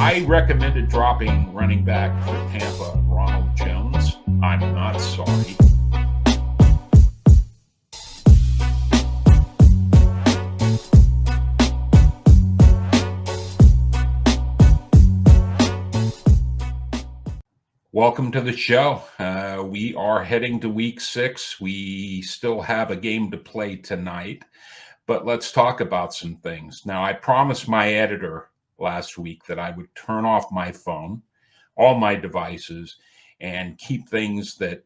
I recommended dropping running back for Tampa, Ronald Jones. I'm not sorry. Welcome to the show. We are heading to week 6. We still have a game to play tonight, but let's talk about some things. Now, I promised my editor last week that I would turn off my phone, all my devices, and keep things that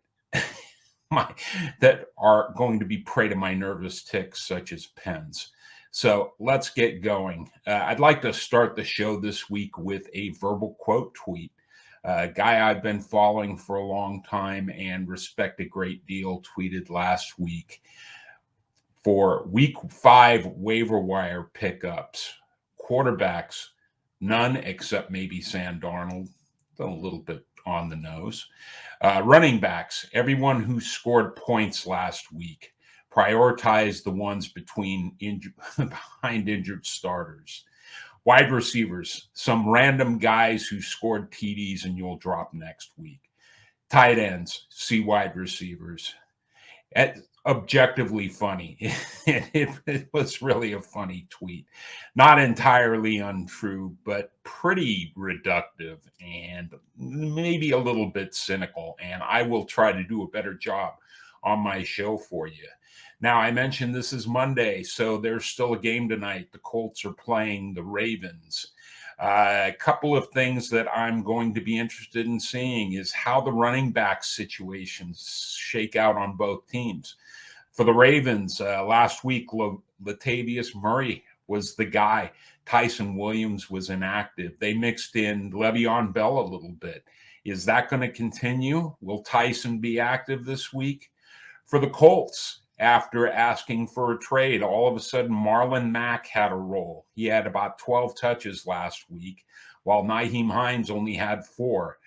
that are going to be prey to my nervous tics, such as pens. So let's get going. I'd like to start the show this week with a verbal quote tweet. A guy I've been following for a long time and respect a great deal tweeted last week for week 5 waiver wire pickups. Quarterbacks, none except maybe Sam Darnold, a little bit on the nose. Running backs, everyone who scored points last week. Prioritize the ones behind injured starters. Wide receivers, some random guys who scored TDs and you'll drop next week. Tight ends, see wide receivers. Objectively funny. It was really a funny tweet. Not entirely untrue, but pretty reductive and maybe a little bit cynical. And I will try to do a better job on my show for you. Now, I mentioned this is Monday, so there's still a game tonight. The Colts are playing the Ravens. A couple of things that I'm going to be interested in seeing is how the running back situations shake out on both teams. For the Ravens, last week, Latavius Murray was the guy. Tyson Williams was inactive. They mixed in Le'Veon Bell a little bit. Is that going to continue? Will Tyson be active this week? For the Colts, after asking for a trade, all of a sudden Marlon Mack had a role. He had about 12 touches last week, while Nyheim Hines only had 4.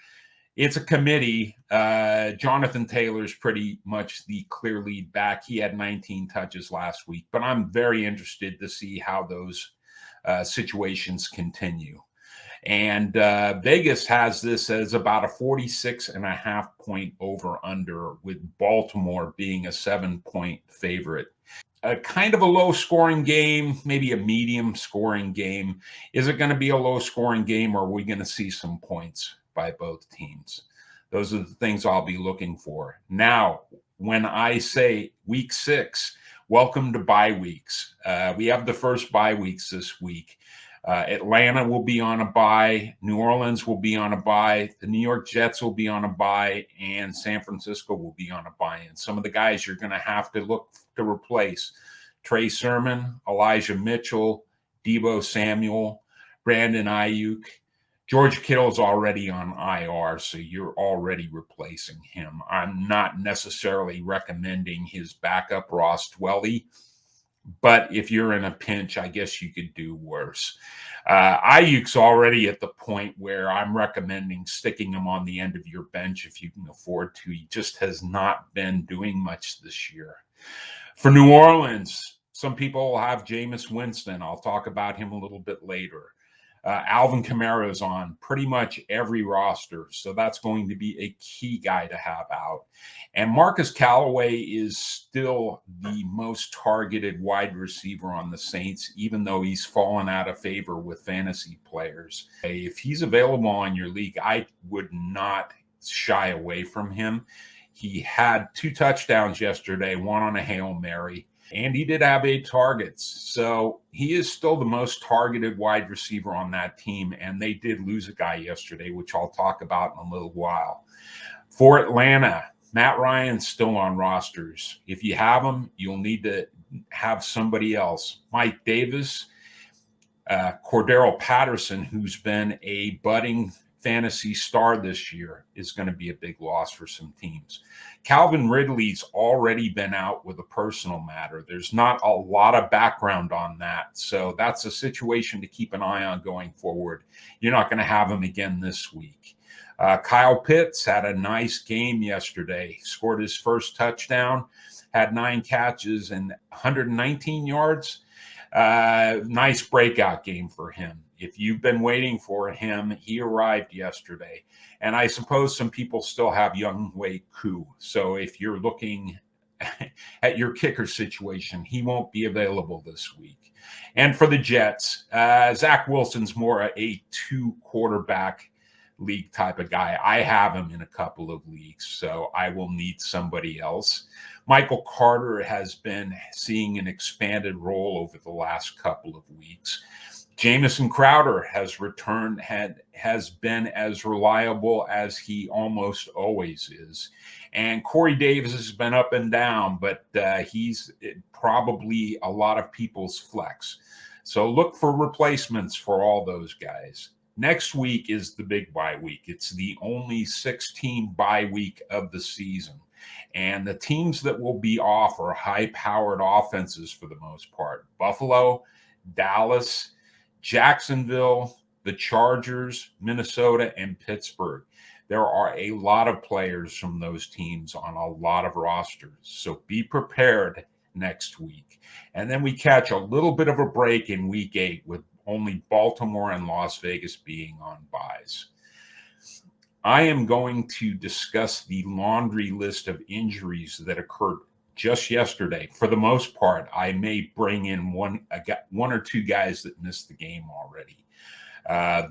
It's a committee. Jonathan Taylor's pretty much the clear lead back. He had 19 touches last week, but I'm very interested to see how those situations continue. And Vegas has this as about a 46.5 point over under, with Baltimore being a 7-point favorite. A kind of a low scoring game, maybe a medium scoring game. Is it going to be a low scoring game, or are we going to see some points by both teams? Those are the things I'll be looking for. Now, when I say week 6, welcome to bye weeks. We have the first bye weeks this week. Atlanta will be on a bye. New Orleans will be on a bye. The New York Jets will be on a bye, and San Francisco will be on a bye. And some of the guys you're going to have to look to replace: Trey Sermon, Elijah Mitchell, Deebo Samuel, Brandon Ayuk. George Kittle's already on IR, so you're already replacing him. I'm not necessarily recommending his backup, Ross Dwelly, but if you're in a pinch, I guess you could do worse. Ayuk's already at the point where I'm recommending sticking him on the end of your bench if you can afford to. He just has not been doing much this year. For New Orleans, some people will have Jameis Winston. I'll talk about him a little bit later. Alvin Kamara is on pretty much every roster, so that's going to be a key guy to have out. And Marcus Callaway is still the most targeted wide receiver on the Saints, even though he's fallen out of favor with fantasy players. If he's available on your league, I would not shy away from him. He had 2 touchdowns yesterday, one on a Hail Mary. And he did have 8 targets. So he is still the most targeted wide receiver on that team. And they did lose a guy yesterday, which I'll talk about in a little while. For Atlanta, Matt Ryan's still on rosters. If you have him, you'll need to have somebody else. Mike Davis, Cordero Patterson, who's been a budding fantasy star this year, is going to be a big loss for some teams. Calvin Ridley's already been out with a personal matter. There's not a lot of background on that. So that's a situation to keep an eye on going forward. You're not going to have him again this week. Kyle Pitts had a nice game yesterday, scored his first touchdown, had 9 catches and 119 yards. Nice breakout game for him. If you've been waiting for him, he arrived yesterday. And I suppose some people still have Younghoe Koo. So if you're looking at your kicker situation, he won't be available this week. And for the Jets, Zach Wilson's more a two-quarterback league type of guy. I have him in a couple of leagues, so I will need somebody else. Michael Carter has been seeing an expanded role over the last couple of weeks. Jamison Crowder has returned, has been as reliable as he almost always is. And Corey Davis has been up and down, but he's probably a lot of people's flex. So look for replacements for all those guys. Next week is the big bye week. It's the only 16 bye week of the season. And the teams that will be off are high-powered offenses for the most part. Buffalo, Dallas, Jacksonville, the Chargers, Minnesota, and Pittsburgh. There are a lot of players from those teams on a lot of rosters. So be prepared next week. And then we catch a little bit of a break in week 8 with only Baltimore and Las Vegas being on byes. I am going to discuss the laundry list of injuries that occurred just yesterday. For the most part, I may bring in one or two guys that missed the game already.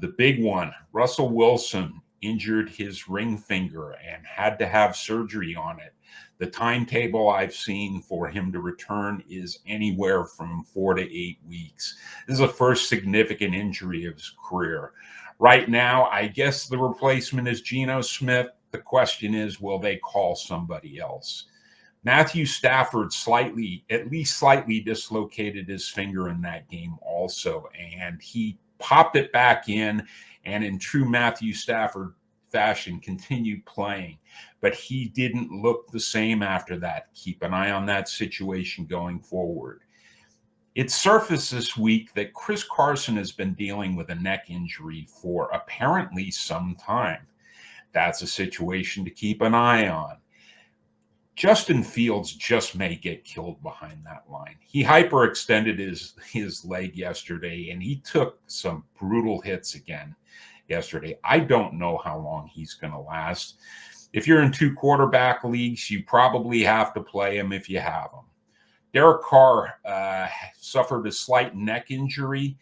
The big one, Russell Wilson injured his ring finger and had to have surgery on it. The timetable I've seen for him to return is anywhere from 4 to 8 weeks. This is the first significant injury of his career. Right now, I guess the replacement is Geno Smith. The question is, will they call somebody else? Matthew Stafford at least slightly dislocated his finger in that game also, and he popped it back in, and in true Matthew Stafford fashion, continued playing. But he didn't look the same after that. Keep an eye on that situation going forward. It surfaced this week that Chris Carson has been dealing with a neck injury for apparently some time. That's a situation to keep an eye on. Justin Fields just may get killed behind that line. He hyperextended his leg yesterday, and he took some brutal hits again yesterday. I don't know how long he's going to last. If you're in 2 quarterback leagues, you probably have to play him if you have him. Derek Carr suffered a slight neck injury.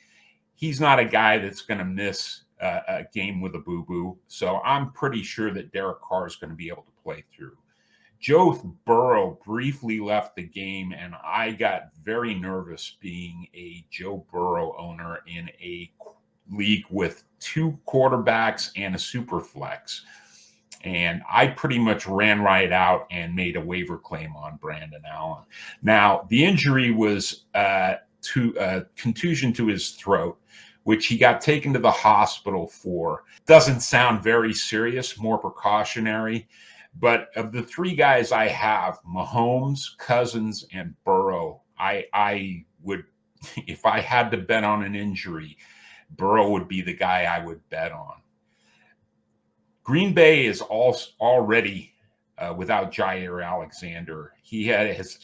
He's not a guy that's going to miss a game with a boo-boo, so I'm pretty sure that Derek Carr is going to be able to play through. Joe Burrow briefly left the game, and I got very nervous being a Joe Burrow owner in a league with 2 quarterbacks and a super flex. And I pretty much ran right out and made a waiver claim on Brandon Allen. Now, the injury was to a contusion to his throat, which he got taken to the hospital for. Doesn't sound very serious, more precautionary. But of the 3 guys I have, Mahomes, Cousins, and Burrow, I would, if I had to bet on an injury, Burrow would be the guy I would bet on. Green Bay is already without Jair Alexander. He has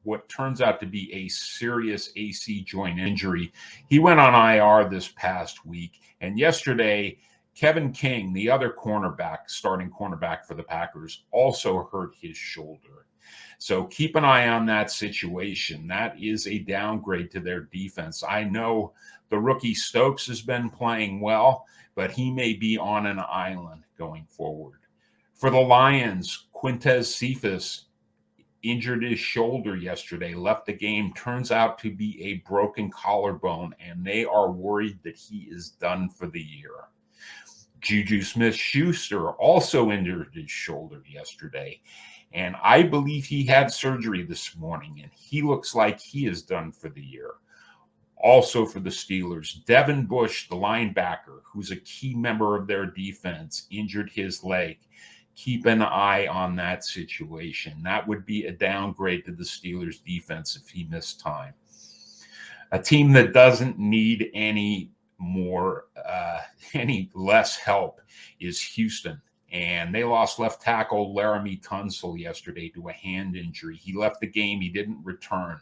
what turns out to be a serious AC joint injury. He went on IR this past week, and yesterday, Kevin King, the other starting cornerback for the Packers, also hurt his shoulder. So keep an eye on that situation. That is a downgrade to their defense. I know the rookie Stokes has been playing well, but he may be on an island going forward. For the Lions, Quintez Cephas injured his shoulder yesterday, left the game, turns out to be a broken collarbone, and they are worried that he is done for the year. Juju Smith-Schuster also injured his shoulder yesterday, and I believe he had surgery this morning, and he looks like he is done for the year. Also for the Steelers, Devin Bush, the linebacker, who's a key member of their defense, injured his leg. Keep an eye on that situation. That would be a downgrade to the Steelers' defense if he missed time. A team that doesn't need any less help is Houston. And they lost left tackle Laramie Tunsil yesterday to a hand injury. He left the game. He didn't return.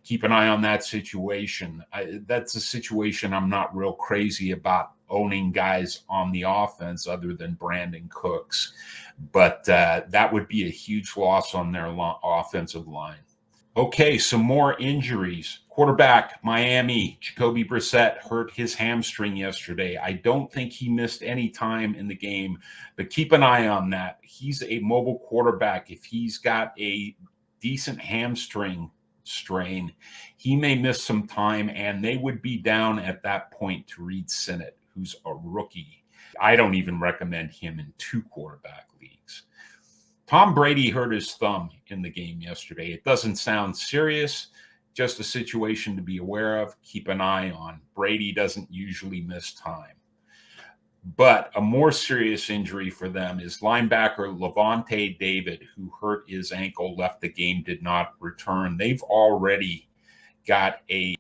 Keep an eye on that situation. That's a situation I'm not real crazy about owning guys on the offense other than Brandon Cooks. But that would be a huge loss on their offensive line. Okay, some more injuries. Quarterback, Miami, Jacoby Brissett hurt his hamstring yesterday. I don't think he missed any time in the game, but keep an eye on that. He's a mobile quarterback. If he's got a decent hamstring strain, he may miss some time, and they would be down at that point to Reed Sinnett, who's a rookie. I don't even recommend him in 2 quarterback leagues. Tom Brady hurt his thumb in the game yesterday. It doesn't sound serious, just a situation to be aware of. Keep an eye on. Brady doesn't usually miss time. But a more serious injury for them is linebacker Levante David, who hurt his ankle, left the game, did not return. They've already got a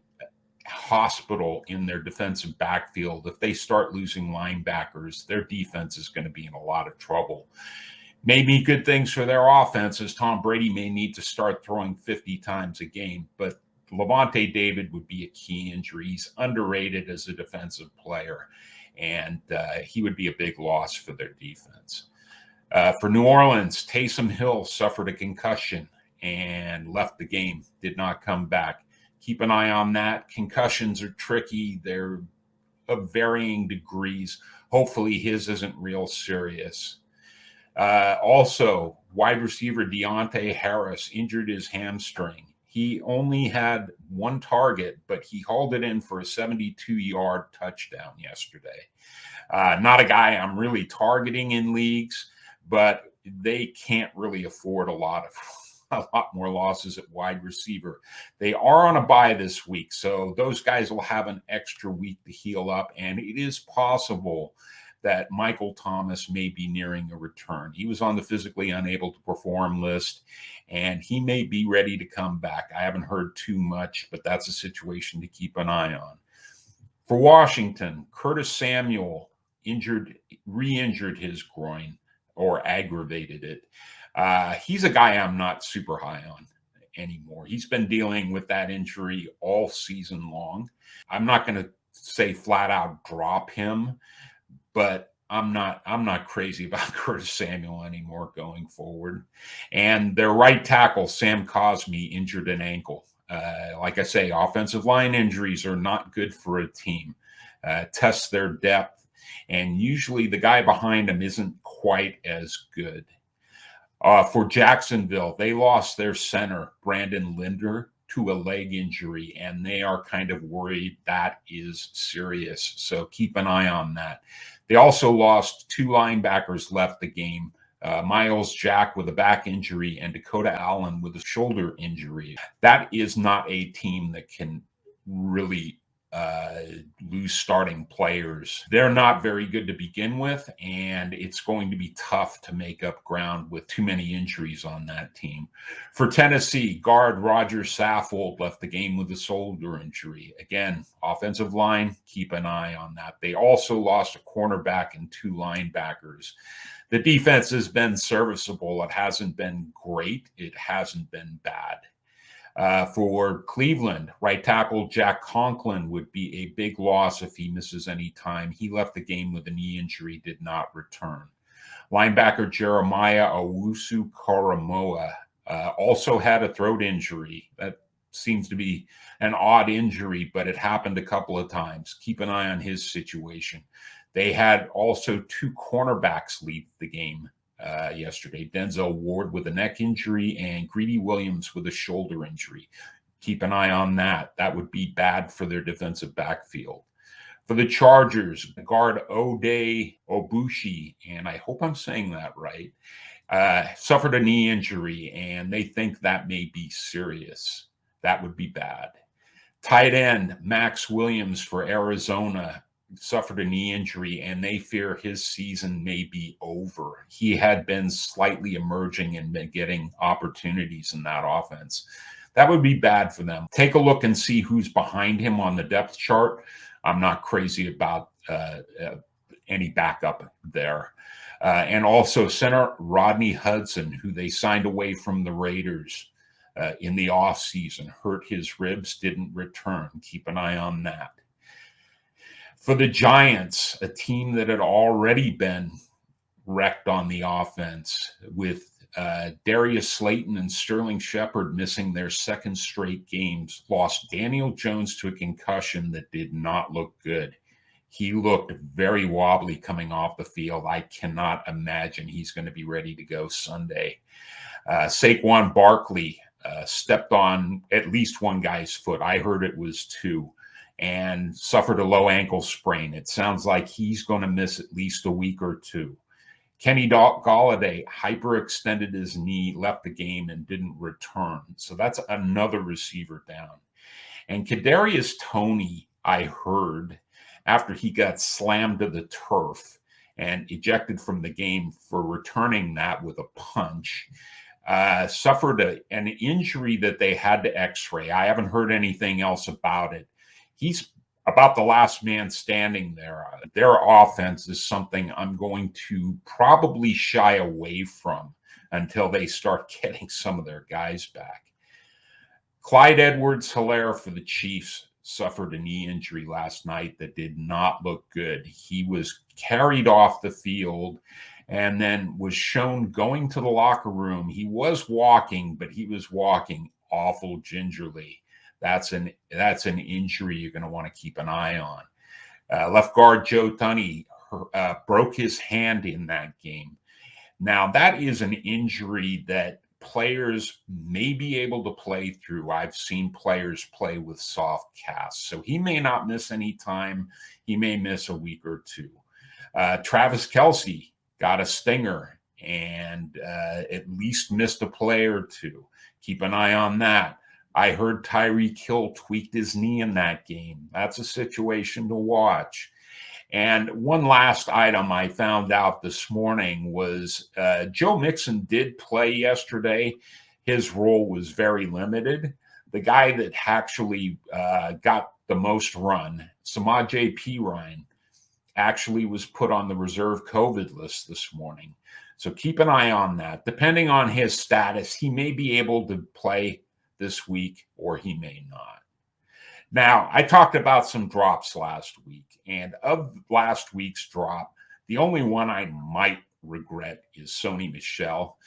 hospital in their defensive backfield. If they start losing linebackers, their defense is going to be in a lot of trouble. Maybe good things for their offense, as Tom Brady may need to start throwing 50 times a game, but Levante David would be a key injury. He's underrated as a defensive player, and he would be a big loss for their defense. For New Orleans, Taysom Hill suffered a concussion and left the game, did not come back. Keep an eye on that. Concussions are tricky. They're of varying degrees. Hopefully his isn't real serious. Also, wide receiver Deontay Harris injured his hamstring. He only had 1 target, but he hauled it in for a 72-yard touchdown yesterday. Not a guy I'm really targeting in leagues, but they can't really afford a lot more losses at wide receiver. They are on a bye this week, so those guys will have an extra week to heal up, and it is possible that Michael Thomas may be nearing a return. He was on the physically unable to perform list, and he may be ready to come back. I haven't heard too much, but that's a situation to keep an eye on. For Washington, Curtis Samuel re-injured his groin or aggravated it. He's a guy I'm not super high on anymore. He's been dealing with that injury all season long. I'm not going to say flat out drop him, but I'm not crazy about Curtis Samuel anymore going forward. And their right tackle, Sam Cosmi, injured an ankle. Like I say, offensive line injuries are not good for a team. Test their depth, and usually the guy behind them isn't quite as good. For Jacksonville, they lost their center, Brandon Linder, to a leg injury, and they are kind of worried that is serious. So keep an eye on that. They also lost 2 linebackers left the game, Miles Jack with a back injury and Dakota Allen with a shoulder injury. That is not a team that can really lose starting players. They're not very good to begin with, and it's going to be tough to make up ground with too many injuries on that team. For Tennessee, guard Roger Saffold left the game with a shoulder injury. Again, offensive line, keep an eye on that. They also lost a cornerback and 2 linebackers. The defense has been serviceable. It hasn't been great. It hasn't been bad. For Cleveland, right tackle Jack Conklin would be a big loss if he misses any time. He left the game with a knee injury, did not return. Linebacker Jeremiah Owusu-Koramoah also had a throat injury. That seems to be an odd injury, but it happened a couple of times. Keep an eye on his situation. They had also 2 cornerbacks leave the game yesterday. Denzel Ward with a neck injury and Greedy Williams with a shoulder injury. Keep an eye on that. That would be bad for their defensive backfield. For the Chargers, guard Ode Obushi, and I hope I'm saying that right, suffered a knee injury, and they think that may be serious. That would be bad. Tight end Max Williams for Arizona suffered a knee injury, and they fear his season may be over. He had been slightly emerging and been getting opportunities in that offense. That would be bad for them. Take a look and see who's behind him on the depth chart. I'm not crazy about any backup there. And also center Rodney Hudson, who they signed away from the Raiders in the offseason, hurt his ribs, didn't return. Keep an eye on that. For the Giants, a team that had already been wrecked on the offense with Darius Slayton and Sterling Shepard missing their second straight games, lost Daniel Jones to a concussion that did not look good. He looked very wobbly coming off the field. I cannot imagine he's going to be ready to go Sunday. Saquon Barkley stepped on at least one guy's foot. I heard it was two, and suffered a low ankle sprain. It sounds like he's going to miss at least a week or two. Kenny Golladay hyperextended his knee, left the game, and didn't return. So that's another receiver down. And Kadarius Toney, I heard, after he got slammed to the turf and ejected from the game for returning that with a punch, suffered an injury that they had to x-ray. I haven't heard anything else about it. He's about the last man standing there. Their offense is something I'm going to probably shy away from until they start getting some of their guys back. Clyde Edwards-Helaire for the Chiefs suffered a knee injury last night that did not look good. He was carried off the field and then was shown going to the locker room. He was walking, but he was walking awful gingerly. That's an injury you're going to want to keep an eye on. Left guard Joe Tunney broke his hand in that game. Now, that is an injury that players may be able to play through. I've seen players play with soft casts. So he may not miss any time. He may miss a week or two. Travis Kelce got a stinger and at least missed a play or two. Keep an eye on that. I heard Tyreek Hill tweaked his knee in that game. That's a situation to watch. And one last item I found out this morning was Joe Mixon did play yesterday. His role was very limited. The guy that actually got the most run, Samaje Perine, actually was put on the reserve COVID list this morning. So keep an eye on that. Depending on his status, he may be able to play this week or he may not. Now, I talked about some drops last week, and of last week's drop, the only one I might regret is Sony Michel.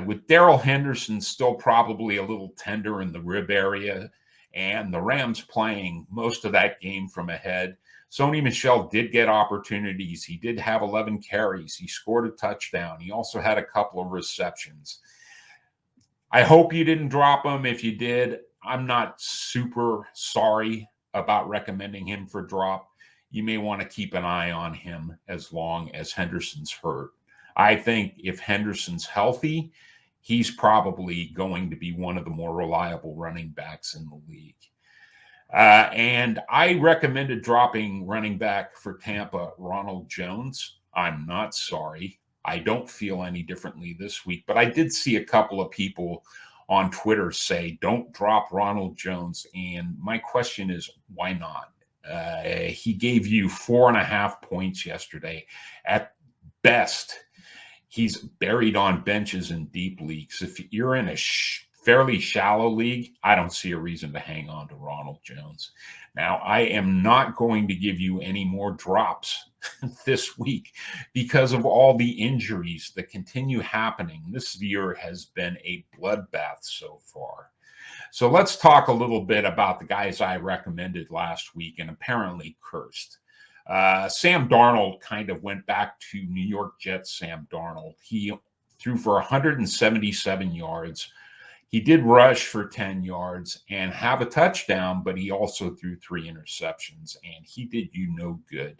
With Darrell Henderson still probably a little tender in the rib area and the Rams playing most of that game from ahead, Sony Michel did get opportunities. He did have 11 carries. He scored a touchdown. He also had a couple of receptions. I hope you didn't drop him. If you did, I'm not super sorry about recommending him for drop. You may want to keep an eye on him as long as Henderson's hurt. I think if Henderson's healthy, he's probably going to be one of the more reliable running backs in the league. And I recommended dropping running back for Tampa, Ronald Jones. I'm not sorry. I don't feel any differently this week, but I did see a couple of people on Twitter say, don't drop Ronald Jones. And my question is, why not? He gave you 4.5 points yesterday. At best, he's buried on benches in deep leagues. If you're in a fairly shallow league, I don't see a reason to hang on to Ronald Jones. Now, I am not going to give you any more drops this week because of all the injuries that continue happening. This year has been a bloodbath so far. So let's talk a little bit about the guys I recommended last week and apparently cursed. Sam Darnold kind of went back to New York Jets Sam Darnold. He threw for 177 yards. He did rush for 10 yards and have a touchdown, but he also threw 3 interceptions, and he did you no good.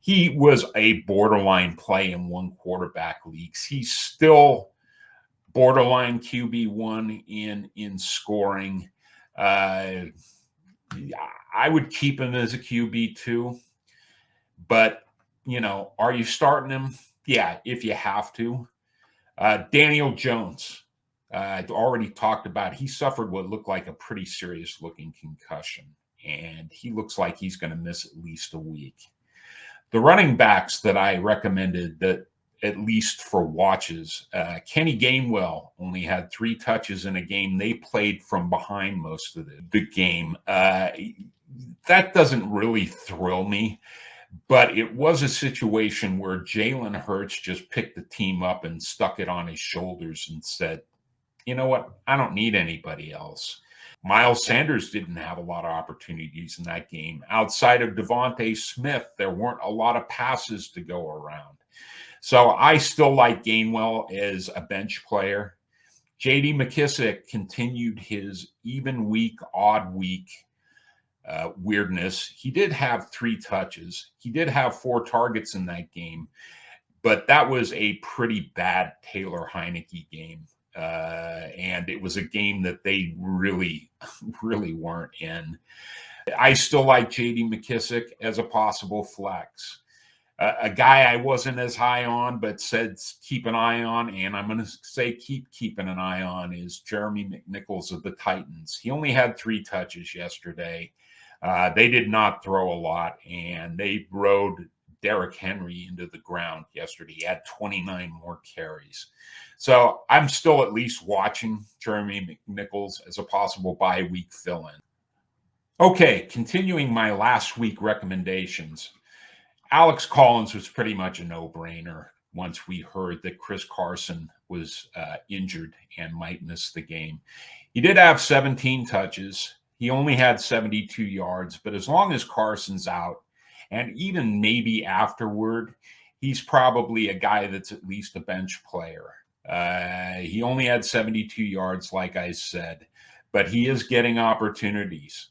He was a borderline play in one quarterback leagues. He's still borderline QB1 in scoring. I would keep him as a QB2, but, are you starting him? Yeah, if you have to. Daniel Jones. I've already talked about, he suffered what looked like a pretty serious looking concussion, and he looks like he's going to miss at least a week. The running backs that I recommended that at least for watches, Kenny Gainwell only had 3 touches in a game. They played from behind most of the game. That doesn't really thrill me, but it was a situation where Jalen Hurts just picked the team up and stuck it on his shoulders and said, you know what? I don't need anybody else. Miles Sanders didn't have a lot of opportunities in that game. Outside of Devontae Smith, there weren't a lot of passes to go around. So I still like Gainwell as a bench player. J.D. McKissick continued his even week, odd week weirdness. He did have 3 touches. He did have 4 targets in that game, but that was a pretty bad Taylor Heineke game. And it was a game that they really, really weren't in. I still like J.D. McKissick as a possible flex. A guy I wasn't as high on, but said keep an eye on, and I'm going to say keep keeping an eye on, is Jeremy McNichols of the Titans. He only had 3 touches yesterday. They did not throw a lot, and they rode Derrick Henry into the ground yesterday. He had 29 more carries. So I'm still at least watching Jeremy McNichols as a possible bye week fill-in. Okay, continuing my last week recommendations. Alex Collins was pretty much a no-brainer once we heard that Chris Carson was injured and might miss the game. He did have 17 touches. He only had 72 yards, but as long as Carson's out, and even maybe afterward, he's probably a guy that's at least a bench player. He only had 72 yards, like I said, but he is getting opportunities.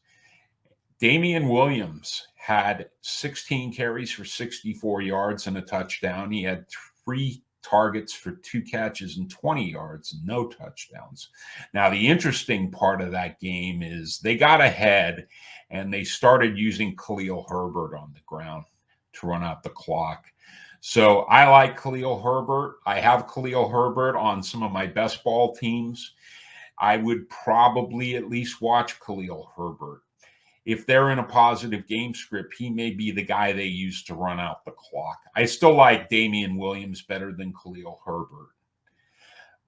Damian Williams had 16 carries for 64 yards and a touchdown. He had 3 targets for 2 catches and 20 yards and no touchdowns. Now, the interesting part of that game is they got ahead and they started using Khalil Herbert on the ground to run out the clock. So I like Khalil Herbert. I have Khalil Herbert on some of my best ball teams. I would probably at least watch Khalil Herbert. If they're in a positive game script, he may be the guy they use to run out the clock. I still like Damian Williams better than Khalil Herbert.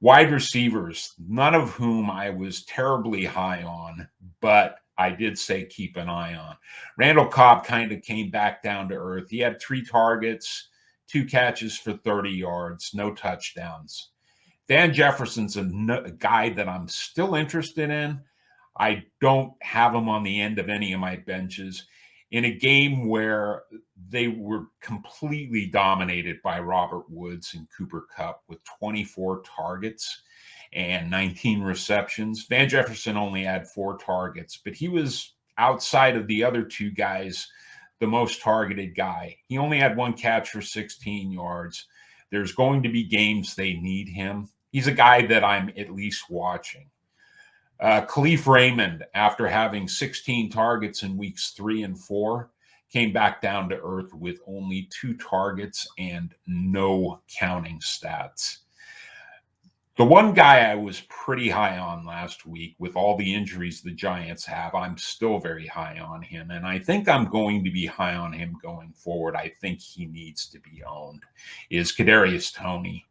Wide receivers, none of whom I was terribly high on, but I did say keep an eye on. Randall Cobb kind of came back down to earth. He had 3 targets, 2 catches for 30 yards, no touchdowns. Van Jefferson's a guy that I'm still interested in. I don't have him on the end of any of my benches in a game where they were completely dominated by Robert Woods and Cooper Kupp with 24 targets and 19 receptions. Van Jefferson only had 4 targets, but he was outside of the other 2 guys the most targeted guy. He only had 1 catch for 16 yards. There's going to be games they need him. He's a guy that I'm at least watching. Khalif Raymond, after having 16 targets in weeks 3 and 4, came back down to earth with only 2 targets and no counting stats. The one guy I was pretty high on last week with all the injuries the Giants have, I'm still very high on him, and I think I'm going to be high on him going forward. I think he needs to be owned, is Kadarius Toney.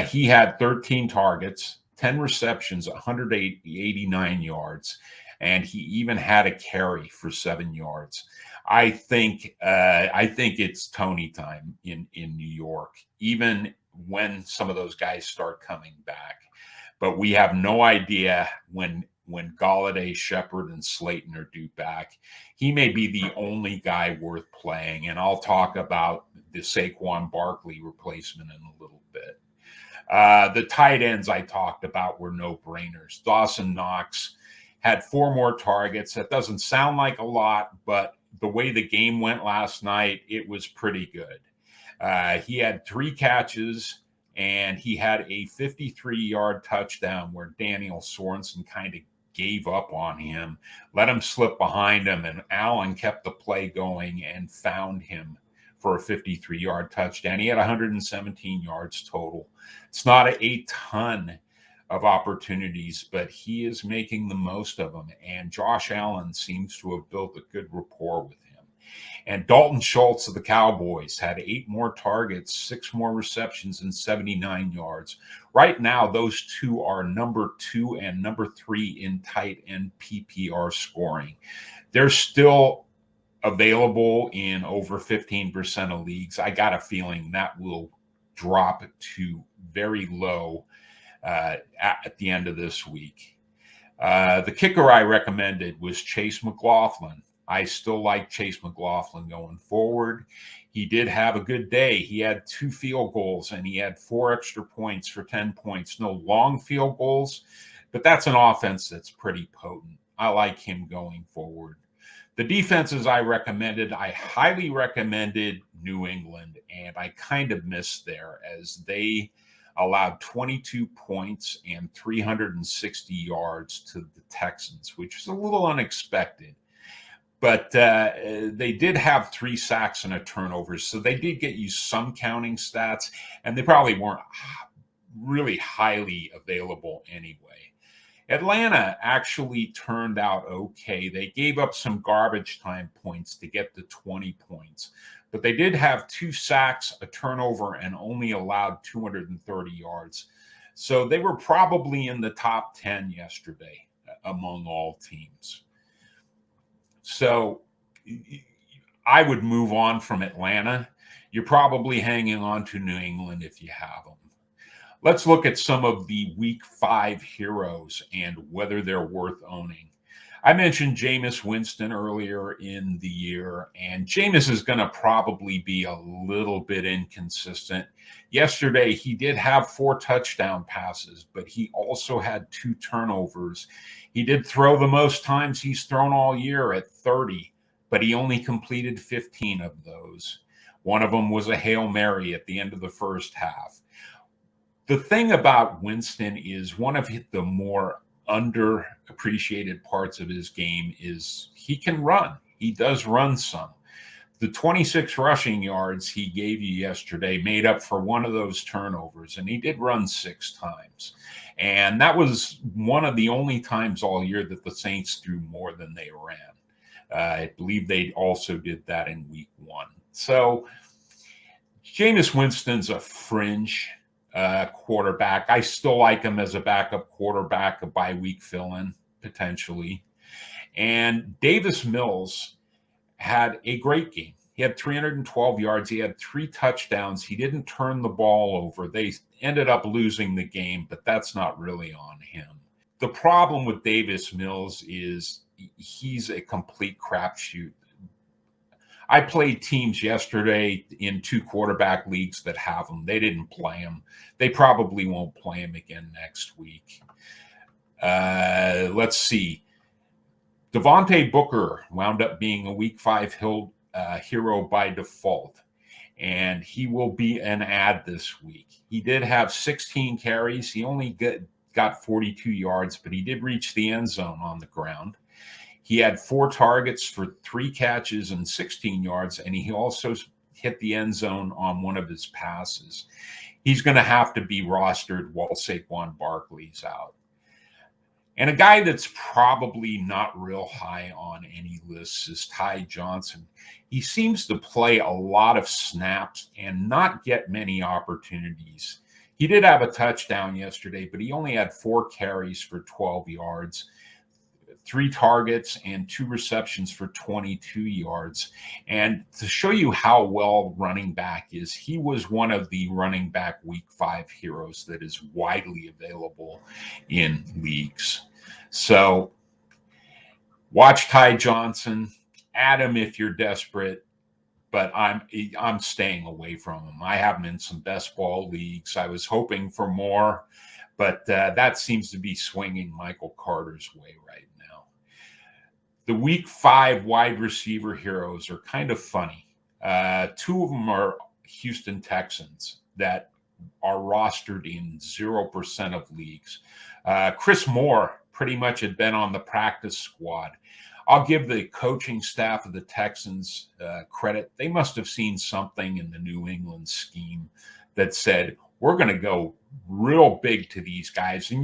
He had 13 targets, 10 receptions, 189 yards, and he even had a carry for 7 yards. I think it's Toney time in New York, even when some of those guys start coming back. But we have no idea when Golladay, Shepard, and Slayton are due back. He may be the only guy worth playing, and I'll talk about the Saquon Barkley replacement in a little bit. The tight ends I talked about were no-brainers. Dawson Knox had 4 more targets. That doesn't sound like a lot, but the way the game went last night, it was pretty good. He had 3 catches, and he had a 53-yard touchdown where Daniel Sorensen kind of gave up on him, let him slip behind him, and Allen kept the play going and found him for a 53-yard touchdown. He had 117 yards total. It's not a ton of opportunities, but he is making the most of them. And Josh Allen seems to have built a good rapport with him. And Dalton Schultz of the Cowboys had 8 more targets, 6 more receptions, and 79 yards. Right now, those two are number 2 and number 3 in tight end PPR scoring. They're still available in over 15% of leagues. I got a feeling that will drop to very low at the end of this week. The kicker I recommended was Chase McLaughlin. I still like Chase McLaughlin going forward. He did have a good day. He had 2 field goals and he had 4 extra points for 10 points. No long field goals, but that's an offense that's pretty potent. I like him going forward. The defenses I recommended, I highly recommended New England, and I kind of missed there as they allowed 22 points and 360 yards to the Texans, which is a little unexpected. But they did have 3 sacks and a turnover, so they did get you some counting stats, and they probably weren't really highly available anyway. Atlanta actually turned out okay. They gave up some garbage time points to get to 20 points, but they did have 2 sacks, a turnover, and only allowed 230 yards. So they were probably in the top 10 yesterday among all teams. So I would move on from Atlanta. You're probably hanging on to New England if you have them. Let's look at some of the Week 5 heroes and whether they're worth owning. I mentioned Jameis Winston earlier in the year, and Jameis is going to probably be a little bit inconsistent. Yesterday, he did have 4 touchdown passes, but he also had 2 turnovers. He did throw the most times he's thrown all year at 30, but he only completed 15 of those. One of them was a Hail Mary at the end of the first half. The thing about Winston is one of the more underappreciated parts of his game is he can run. He does run some. The 26 rushing yards he gave you yesterday made up for one of those turnovers, and he did run 6 times. And that was one of the only times all year that the Saints threw more than they ran. I believe they also did that in Week 1. So Jameis Winston's a fringe quarterback. I still like him as a backup quarterback, a bye-week fill-in, potentially. And Davis Mills had a great game. He had 312 yards. He had 3 touchdowns. He didn't turn the ball over. They ended up losing the game, but that's not really on him. The problem with Davis Mills is he's a complete crapshoot. I played teams yesterday in 2 quarterback leagues that have him. They didn't play him. They probably won't play him again next week. Let's see. Devontae Booker wound up being a Week 5 hero by default, and he will be an ad this week. He did have 16 carries. He only got 42 yards, but he did reach the end zone on the ground. He had 4 targets for 3 catches and 16 yards, and he also hit the end zone on one of his passes. He's going to have to be rostered while Saquon Barkley's out. And a guy that's probably not real high on any lists is Ty Johnson. He seems to play a lot of snaps and not get many opportunities. He did have a touchdown yesterday, but he only had 4 carries for 12 yards. 3 targets and 2 receptions for 22 yards. And to show you how well running back is, he was one of the running back Week 5 heroes that is widely available in leagues. So watch Ty Johnson, add him if you're desperate, but I'm staying away from him. I have him in some best ball leagues. I was hoping for more, but that seems to be swinging Michael Carter's way right now. The Week 5 wide receiver heroes are kind of funny. 2 of them are Houston Texans that are rostered in 0% of leagues. Chris Moore pretty much had been on the practice squad. I'll give the coaching staff of the Texans credit. They must have seen something in the New England scheme that said, we're going to go real big to these guys. And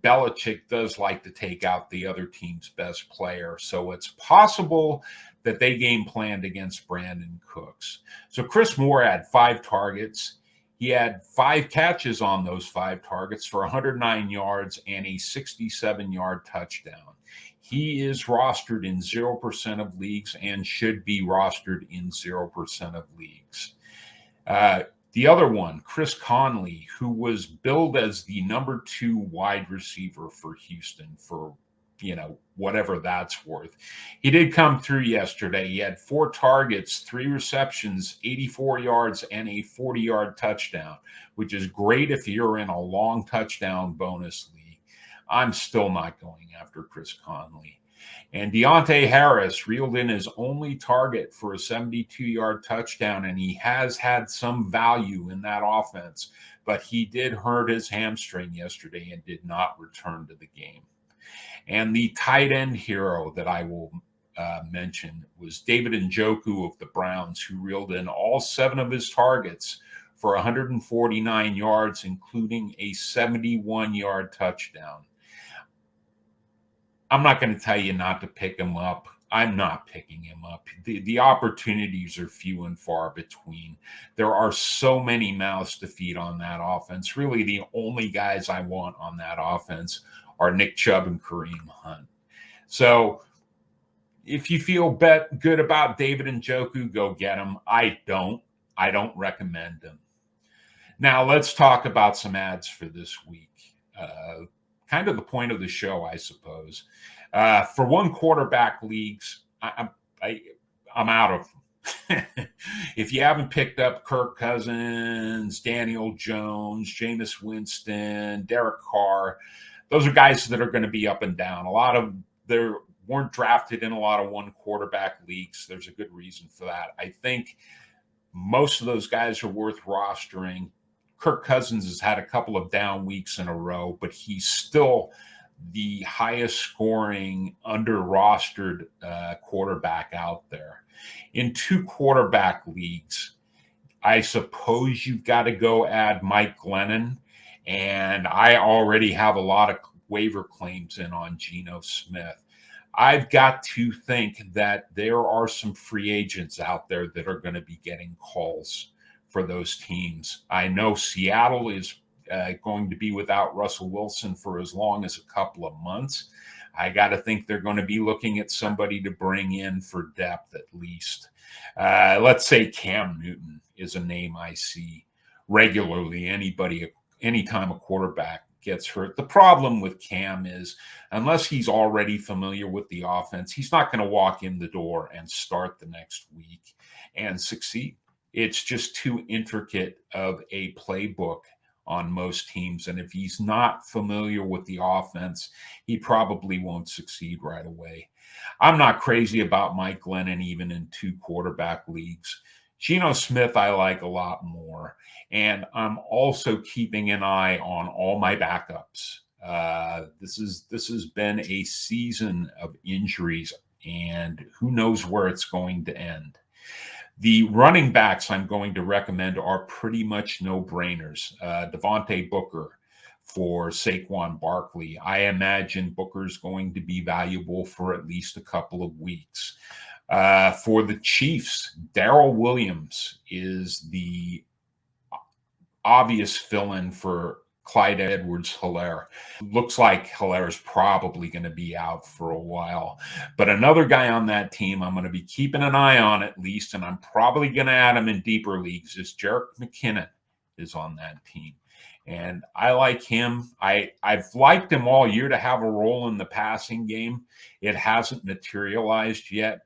Belichick does like to take out the other team's best player. So it's possible that they game planned against Brandon Cooks. So Chris Moore had 5 targets. He had 5 catches on those 5 targets for 109 yards and a 67-yard touchdown. He is rostered in 0% of leagues and should be rostered in 0% of leagues. The other one, Chris Conley, who was billed as the number 2 wide receiver for Houston for, whatever that's worth. He did come through yesterday. He had 4 targets, 3 receptions, 84 yards, and a 40-yard touchdown, which is great if you're in a long touchdown bonus league. I'm still not going after Chris Conley. And Deontay Harris reeled in his only target for a 72-yard touchdown, and he has had some value in that offense, but he did hurt his hamstring yesterday and did not return to the game. And the tight end hero that I will mention was David Njoku of the Browns, who reeled in all 7 of his targets for 149 yards, including a 71-yard touchdown. I'm not going to tell you not to pick him up. I'm not picking him up. The opportunities are few and far between. There are so many mouths to feed on that offense. Really, the only guys I want on that offense are Nick Chubb and Kareem Hunt. So if you feel good about David Njoku, go get him. I don't recommend him. Now let's talk about some ads for this week. Kind of the point of the show, I suppose. For one quarterback leagues, I'm out of them. If you haven't picked up Kirk Cousins, Daniel Jones, Jameis Winston, Derek Carr, those are guys that are going to be up and down. A lot of they weren't drafted in a lot of one quarterback leagues. There's a good reason for that. I think most of those guys are worth rostering. Kirk Cousins has had a couple of down weeks in a row, but he's still the highest scoring under rostered quarterback out there. In 2 quarterback leagues, I suppose you've got to go add Mike Glennon, and I already have a lot of waiver claims in on Geno Smith. I've got to think that there are some free agents out there that are going to be getting calls for those teams. I know Seattle is going to be without Russell Wilson for as long as a couple of months. I got to think they're going to be looking at somebody to bring in for depth at least. Let's say Cam Newton is a name I see regularly. Anytime a quarterback gets hurt. The problem with Cam is unless he's already familiar with the offense, he's not going to walk in the door and start the next week and succeed. It's just too intricate of a playbook on most teams. And if he's not familiar with the offense, he probably won't succeed right away. I'm not crazy about Mike Glennon, even in 2 quarterback leagues. Geno Smith, I like a lot more. And I'm also keeping an eye on all my backups. This has been a season of injuries, and who knows where it's going to end. The running backs I'm going to recommend are pretty much no-brainers. Devontae Booker for Saquon Barkley. I imagine Booker's going to be valuable for at least a couple of weeks. For the Chiefs, Darrell Williams is the obvious fill-in for Clyde Edwards-Helaire. Looks like Hilaire's probably going to be out for a while. But another guy on that team I'm going to be keeping an eye on at least, and I'm probably going to add him in deeper leagues, is Jerick McKinnon is on that team. And I like him. I've liked him all year to have a role in the passing game. It hasn't materialized yet.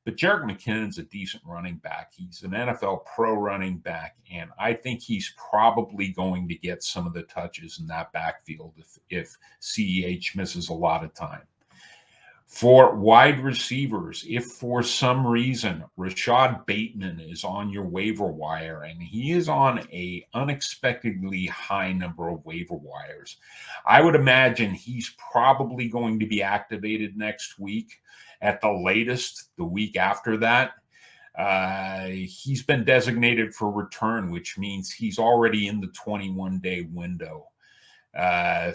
But Jerick McKinnon's a decent running back. He's an NFL pro running back, and I think he's probably going to get some of the touches in that backfield if CEH misses a lot of time. For wide receivers, if for some reason Rashad Bateman is on your waiver wire, and he is on a unexpectedly high number of waiver wires, I would imagine he's probably going to be activated next week. At the latest, the week after that. He's been designated for return, which means he's already in the 21-day window.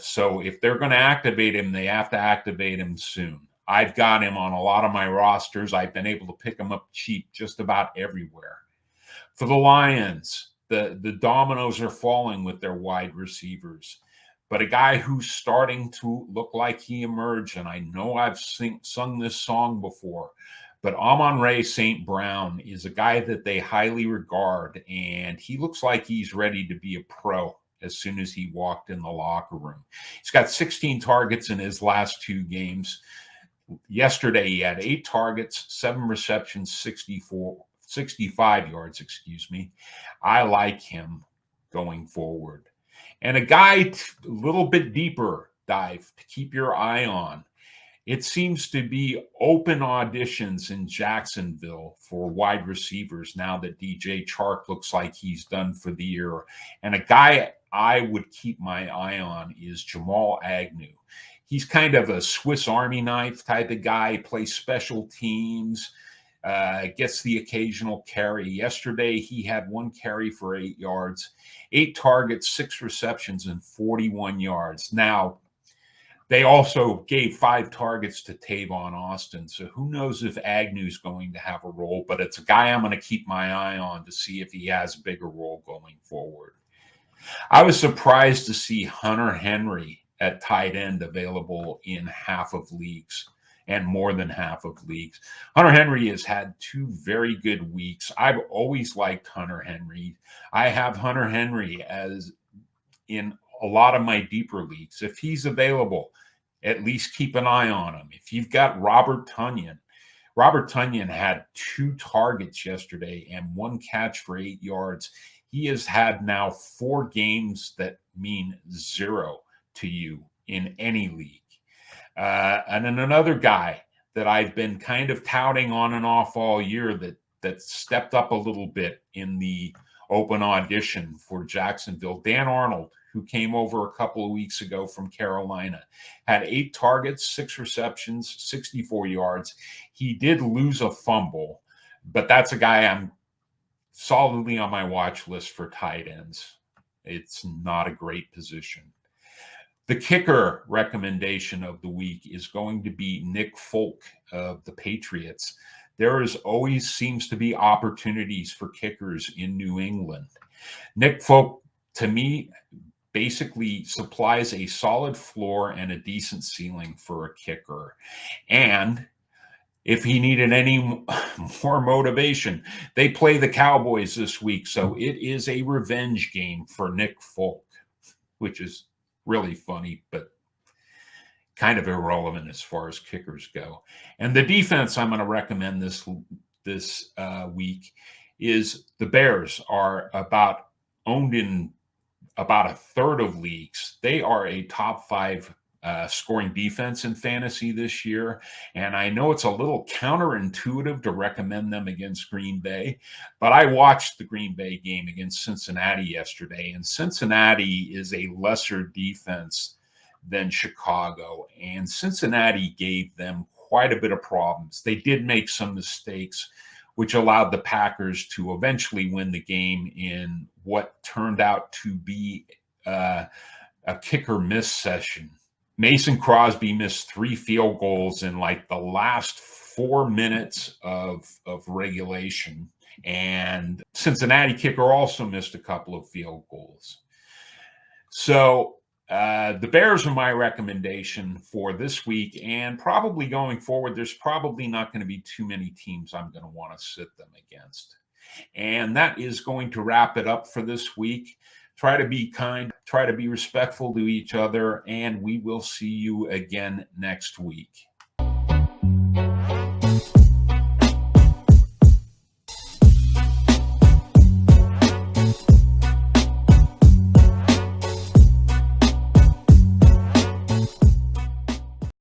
So if they're going to activate him, they have to activate him soon. I've got him on a lot of my rosters. I've been able to pick him up cheap just about everywhere. For the Lions, the dominoes are falling with their wide receivers. But a guy who's starting to look like he emerged, and I know I've sung this song before, but Amon-Ra St. Brown is a guy that they highly regard, and he looks like he's ready to be a pro as soon as he walked in the locker room. He's got 16 targets in his last 2 games. Yesterday, he had 8 targets, 7 receptions, 65 yards, I like him going forward. And a guy a little bit deeper dive to keep your eye on. It seems to be open auditions in Jacksonville for wide receivers now that DJ Chark looks like he's done for the year. And a guy I would keep my eye on is Jamal Agnew. He's kind of a Swiss Army knife type of guy, plays special teams, gets the occasional carry. Yesterday, he had 1 carry for 8 yards, 8 targets, 6 receptions, and 41 yards. Now, they also gave 5 targets to Tavon Austin, so who knows if Agnew's going to have a role, but it's a guy I'm going to keep my eye on to see if he has a bigger role going forward. I was surprised to see Hunter Henry at tight end available in half of leagues and more than half of leagues. Hunter Henry has had 2 very good weeks. I've always liked Hunter Henry. I have Hunter Henry as in a lot of my deeper leagues. If he's available, at least keep an eye on him. If you've got Robert Tonyan had 2 targets yesterday and 1 catch for 8 yards. He has had now 4 games that mean 0 to you in any league. And then another guy that I've been kind of touting on and off all year that stepped up a little bit in the open audition for Jacksonville, Dan Arnold, who came over a couple of weeks ago from Carolina, had 8 targets, 6 receptions, 64 yards. He did lose a fumble, but that's a guy I'm solidly on my watch list for tight ends. It's not a great position. The kicker recommendation of the week is going to be Nick Folk of the Patriots. There always seems to be opportunities for kickers in New England. Nick Folk, to me, basically supplies a solid floor and a decent ceiling for a kicker. And if he needed any more motivation, they play the Cowboys this week. So it is a revenge game for Nick Folk, which is really funny, but kind of irrelevant as far as kickers go. And the defense I'm going to recommend this week is the Bears are owned in about a third of leagues. They are a top 5 scoring defense in fantasy this year. And I know it's a little counterintuitive to recommend them against Green Bay, but I watched the Green Bay game against Cincinnati yesterday, and Cincinnati is a lesser defense than Chicago, and Cincinnati gave them quite a bit of problems. They did make some mistakes, which allowed the Packers to eventually win the game in what turned out to be a kicker miss session. Mason Crosby missed 3 field goals in like the last 4 minutes of regulation. And Cincinnati kicker also missed a couple of field goals. So the Bears are my recommendation for this week, and probably going forward, there's probably not going to be too many teams I'm going to want to sit them against. And that is going to wrap it up for this week. Try to be kind, try to be respectful to each other, and we will see you again next week.